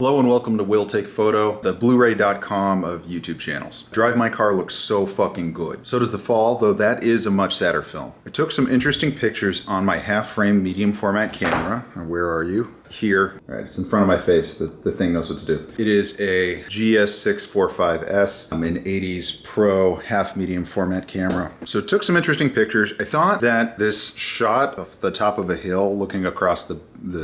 Hello and welcome to Will Take Photo, the Blu-ray.com of YouTube channels. Drive My Car looks so fucking good. So does The Fall, though that is a much sadder film. I took some interesting pictures on my half-frame medium format camera. Where are you? Here. All right, it's in front of my face. The thing knows what to do. It is a G645S, an 80s Pro half medium format camera. So it took some interesting pictures. I thought that this shot of the top of a hill looking across the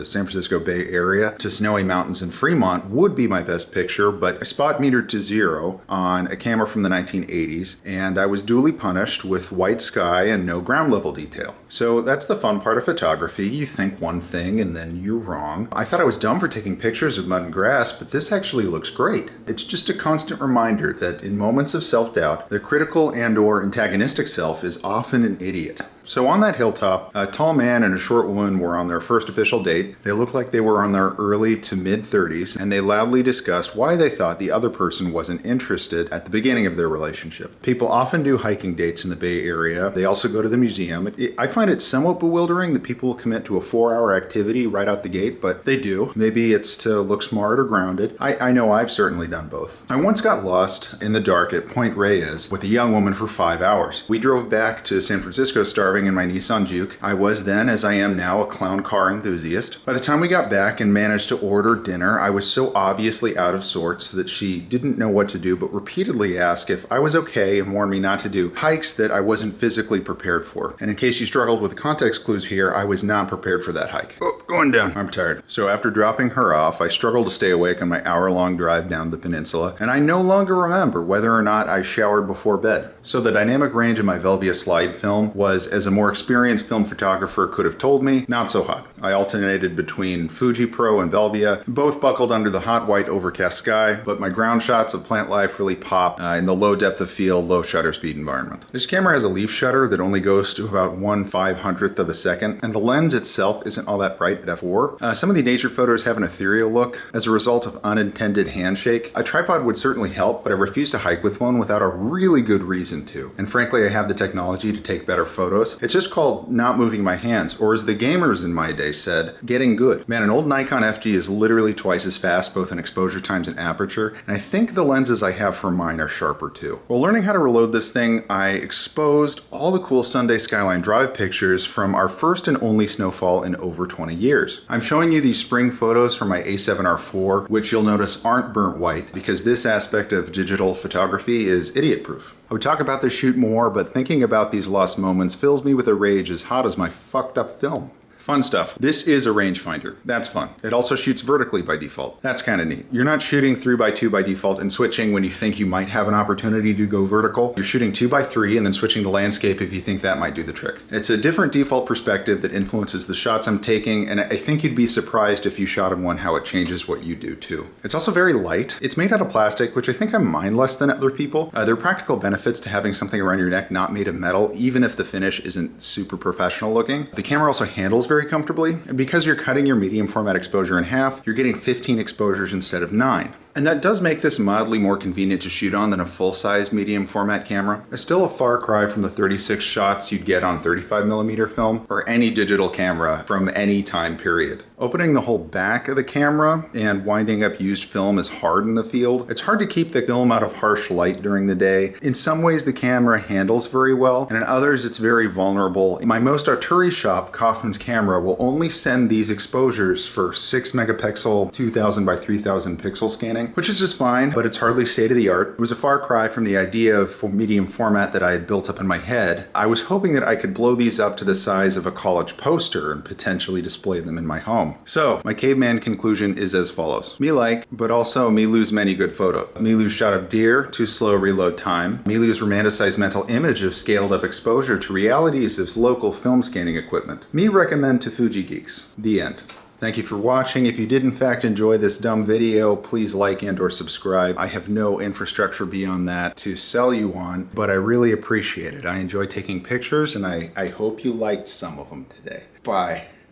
San Francisco Bay Area to snowy mountains in Fremont would be my best picture, but I spot metered to 0 on a camera from the 1980s, and I was duly punished with white sky and no ground level detail. So that's the fun part of photography. You think one thing and then you're wrong. I thought I was dumb for taking pictures of mud and grass, but this actually looks great. It's just a constant reminder that in moments of self-doubt, the critical and/or antagonistic self is often an idiot. So on that hilltop, a tall man and a short woman were on their first official date. They looked like they were on their early to mid-30s, and they loudly discussed why they thought the other person wasn't interested at the beginning of their relationship. People often do hiking dates in the Bay Area. They also go to the museum. I find it somewhat bewildering that people will commit to a 4-hour activity right out the gate, but they do. Maybe it's to look smart or grounded. I know I've certainly done both. I once got lost in the dark at Point Reyes with a young woman for 5 hours. We drove back to San Francisco starving in my Nissan Juke. I was then, as I am now, a clown car enthusiast. By the time we got back and managed to order dinner, I was so obviously out of sorts that she didn't know what to do, but repeatedly asked if I was okay and warned me not to do hikes that I wasn't physically prepared for. And in case you struggled with the context clues here, I was not prepared for that hike. Oh, going down. I'm tired. So after dropping her off, I struggled to stay awake on my hour-long drive down the peninsula, and I no longer remember whether or not I showered before bed. So the dynamic range of my Velvia slide film was, as a more experienced film photographer could have told me, not so hot. I alternated between Fuji Pro and Velvia, both buckled under the hot white overcast sky, but my ground shots of plant life really pop in the low depth of field, low shutter speed environment. This camera has a leaf shutter that only goes to about 1/500th of a second, and the lens itself isn't all that bright at f4. Some of the nature photos have an ethereal look as a result of unintended handshake. A tripod would certainly help, but I refuse to hike with one without a really good reason to. And frankly, I have the technology to take better photos. It's just called not moving my hands, or as the gamers in my day said, getting good. Man, an old Nikon FG is literally twice as fast, both in exposure times and aperture, and I think the lenses I have for mine are sharper too. While learning how to reload this thing, I exposed all the cool Sunday Skyline Drive pictures from our first and only snowfall in over 20 years. I'm showing you these spring photos from my A7R4, which you'll notice aren't burnt white, because this aspect of digital photography is idiot-proof. I would talk about this shoot more, but thinking about these lost moments fills me with a rage as hot as my fucked up film. Fun stuff. This is a rangefinder. That's fun. It also shoots vertically by default. That's kind of neat. You're not shooting 3x2 by default and switching when you think you might have an opportunity to go vertical. You're shooting 2x3 and then switching to landscape if you think that might do the trick. It's a different default perspective that influences the shots I'm taking, and I think you'd be surprised if you shot in one how it changes what you do too. It's also very light. It's made out of plastic, which I think I mind less than other people. There are practical benefits to having something around your neck not made of metal, even if the finish isn't super professional looking. The camera also handles very comfortably, and because you're cutting your medium format exposure in half, you're getting 15 exposures instead of 9. And that does make this mildly more convenient to shoot on than a full-sized medium format camera. It's still a far cry from the 36 shots you'd get on 35mm film or any digital camera from any time period. Opening the whole back of the camera and winding up used film is hard in the field. It's hard to keep the film out of harsh light during the day. In some ways the camera handles very well, and in others it's very vulnerable. My most artillery shop, Kaufman's camera, will only send these exposures for 6 megapixel 2000 by 3000 pixel scanning, which is just fine, but it's hardly state-of-the-art. It was a far cry from the idea of medium format that I had built up in my head. I was hoping that I could blow these up to the size of a college poster and potentially display them in my home. So, my caveman conclusion is as follows. Me like, but also me lose many good photos. Me lose shot of deer, too slow reload time. Me lose romanticized mental image of scaled up exposure to realities of local film scanning equipment. Me recommend to Fuji Geeks. The end. Thank you for watching. If you did in fact enjoy this dumb video, please like and/or subscribe. I have no infrastructure beyond that to sell you on, but I really appreciate it. I enjoy taking pictures, and I hope you liked some of them today. Bye.